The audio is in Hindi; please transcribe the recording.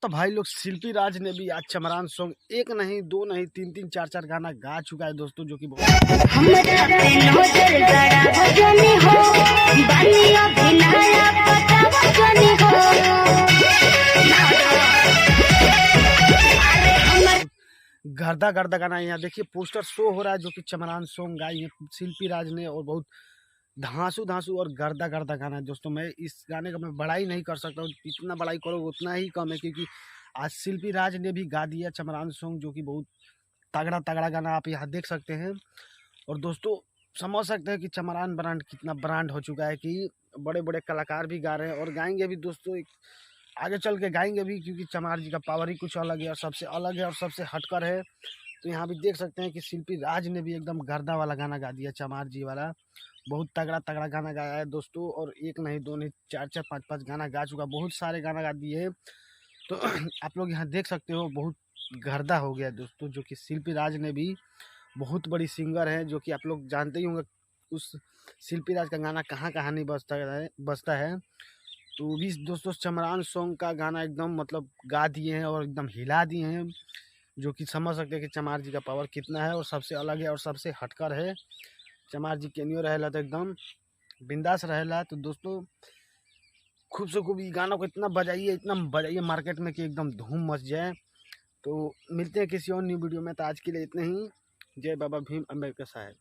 तो भाई लोग शिल्पी राज ने भी आज चमरान सॉन्ग एक नहीं दो नहीं तीन तीन चार चार गाना गा चुका है दोस्तों, जो कि गर्दा गर्दा गाना यहाँ देखिए पोस्टर शो हो रहा है, जो कि चमरान सॉन्ग गाई है शिल्पी राज ने, और बहुत धांसू धांसू और गर्दा गर्दा गाना है दोस्तों। मैं इस गाने का मैं बड़ाई नहीं कर सकता हूँ, इतना बड़ाई करो उतना ही कम है, क्योंकि आज शिल्पी राज ने भी गा दिया चमरान सॉन्ग, जो कि बहुत तगड़ा तगड़ा गाना आप यहाँ देख सकते हैं। और दोस्तों समझ सकते हैं कि चमरान ब्रांड कितना ब्रांड हो चुका है कि बड़े बड़े कलाकार भी गा रहे हैं और गाएंगे भी दोस्तों, आगे चल के गाएंगे भी, क्योंकि चमार जी का पावर ही कुछ अलग है और सबसे अलग है और सबसे हटकर है। तो यहाँ भी देख सकते हैं कि शिल्पी राज ने भी एकदम गर्दा वाला गाना गा दिया चमार जी वाला, बहुत तगड़ा तगड़ा गाना गाया है दोस्तों। और एक नहीं दो नहीं चार चार पाँच पाँच गाना गा चुका, बहुत सारे गाना गा दिए हैं। तो आप लोग यहाँ देख सकते हो बहुत गर्दा हो गया दोस्तों, जो कि शिल्पी राज ने भी बहुत बड़ी सिंगर है, जो कि आप लोग जानते ही होंगे उस शिल्पी राज का गाना कहाँ कहाँ नहीं बजता है। तो भी दोस्तों चमरान सॉन्ग का गाना एकदम मतलब गा दिए हैं और एकदम हिला दिए हैं, जो कि समझ सकते हैं कि चमार जी का पावर कितना है और सबसे अलग है और सबसे हटकर है। चमार जी केनियो रहेला तो एकदम बिंदास रहेला। तो दोस्तों खूब से खूब गानों को इतना बजाइए मार्केट में कि एकदम धूम मच जाए। तो मिलते हैं किसी और न्यू वीडियो में, तो आज के लिए इतने ही। जय बाबा भीम अम्बेडकर साहब।